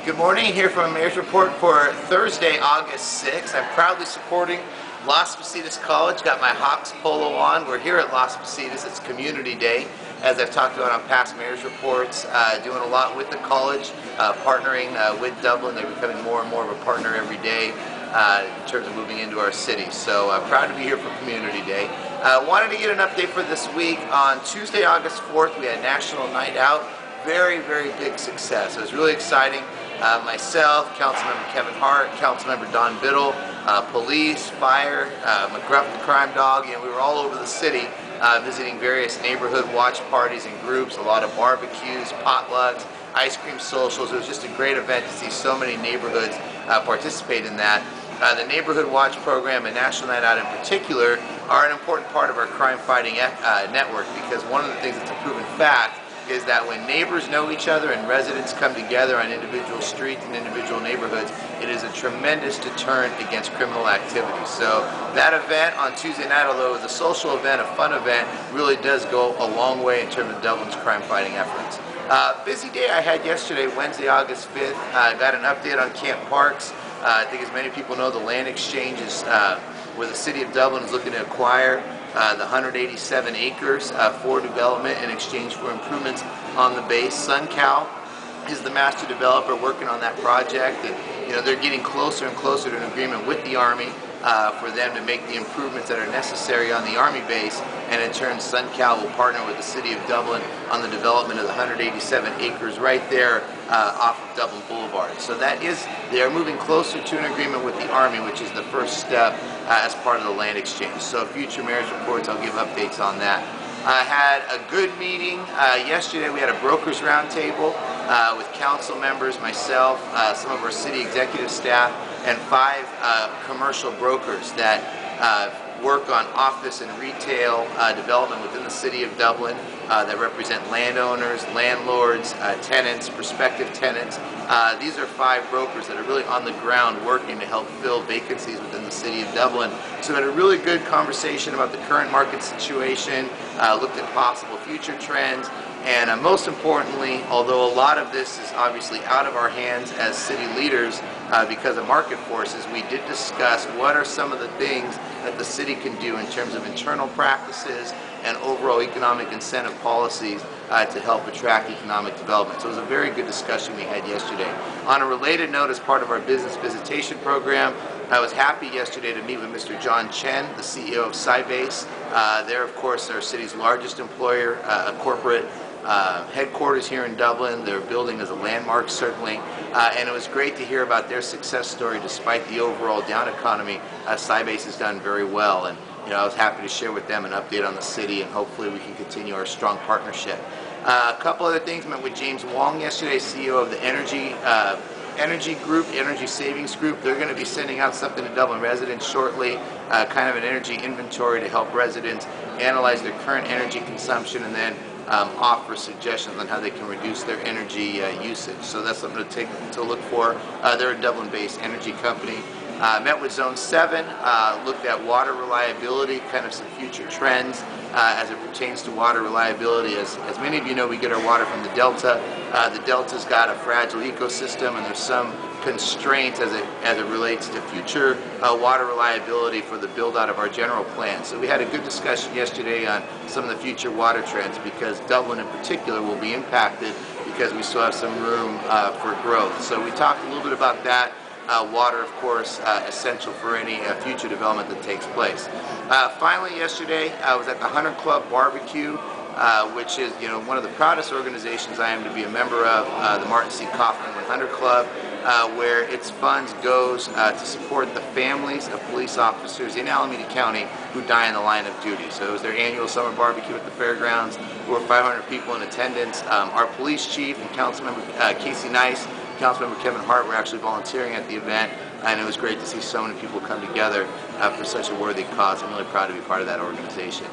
Good morning, here from a Mayor's Report for Thursday, August 6th. I'm proudly supporting Las Positas College. Got my Hawks polo on. We're here at Las Positas. It's Community Day. As I've talked about on past Mayor's Reports, doing a lot with the college, partnering with Dublin. They're becoming more and more of a partner every day in terms of moving into our city. So proud to be here for Community Day. Wanted to get an update for this week. On Tuesday, August 4th, we had National Night Out. Very, very big success. It was really exciting. Myself, Councilmember Kevin Hart, Councilmember Don Biddle, police, fire, McGruff the crime dog. We were all over the city visiting various neighborhood watch parties and groups, a lot of barbecues, potlucks, ice cream socials. It was just a great event to see so many neighborhoods participate in that. The Neighborhood Watch program and National Night Out in particular are an important part of our crime fighting network, because one of the things that's a proven fact is that when neighbors know each other and residents come together on individual streets and individual neighborhoods, it is a tremendous deterrent against criminal activity. So that event on Tuesday night, although it was a social event, a fun event, really does go a long way in terms of Dublin's crime fighting efforts. Busy day I had yesterday, Wednesday, August 5th. Got an update on Camp Parks. I think as many people know, the land exchange is where the city of Dublin is looking to acquire the 187 acres for development in exchange for improvements on the base. SunCal is the master developer working on that project, and they're getting closer and closer to an agreement with the Army for them to make the improvements that are necessary on the Army base, and in turn SunCal will partner with the city of Dublin on the development of the 187 acres right there off of Dublin Boulevard. So they are moving closer to an agreement with the Army, which is the first step as part of the land exchange. So future Mayor's Reports, I'll give updates on that. I had a good meeting yesterday. We had a brokers roundtable with council members, myself, some of our city executive staff, and 5 commercial brokers that work on office and retail development within the city of Dublin that represent landowners, landlords, tenants, prospective tenants. These are 5 brokers that are really on the ground working to help fill vacancies within the city of Dublin. So we had a really good conversation about the current market situation, looked at possible future trends, and most importantly, although a lot of this is obviously out of our hands as city leaders because of market forces, we did discuss what are some of the things that the city can do in terms of internal practices and overall economic incentive policies to help attract economic development. So it was a very good discussion we had yesterday. On a related note, as part of our business visitation program, I was happy yesterday to meet with Mr. John Chen, the CEO of Sybase. They're, of course, our city's largest employer, a corporate headquarters here in Dublin. Their building is a landmark, certainly, and it was great to hear about their success story despite the overall down economy. Sybase has done very well, and I was happy to share with them an update on the city, and hopefully we can continue our strong partnership. A couple other things. Met with James Wong yesterday, CEO of the Energy Savings Group. They're going to be sending out something to Dublin residents shortly, kind of an energy inventory to help residents analyze their current energy consumption and then offer suggestions on how they can reduce their energy usage. So that's something to look for. They're a Dublin-based energy company. Met with Zone 7, looked at water reliability, kind of some future trends as it pertains to water reliability. As many of you know, we get our water from the Delta. The Delta's got a fragile ecosystem, and there's some constraints as it relates to future water reliability for the build out of our general plan. So we had a good discussion yesterday on some of the future water trends, because Dublin in particular will be impacted because we still have some room for growth. So we talked a little bit about that. Water, of course, essential for any future development that takes place. Finally, yesterday I was at the Hunter Club Barbecue, which is one of the proudest organizations I am to be a member of, the Martin C. Kaufman 100 Club, where its funds goes to support the families of police officers in Alameda County who die in the line of duty. So it was their annual summer barbecue at the fairgrounds. There were 500 people in attendance. Our police chief and Councilmember Casey Nice, Councilmember Kevin Hart were actually volunteering at the event, and it was great to see so many people come together for such a worthy cause. I'm really proud to be part of that organization.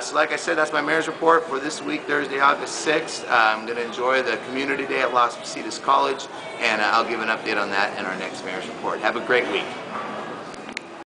So like I said, that's my Mayor's Report for this week, Thursday, August 6th. I'm going to enjoy the Community Day at Las Positas College, and I'll give an update on that in our next Mayor's Report. Have a great week.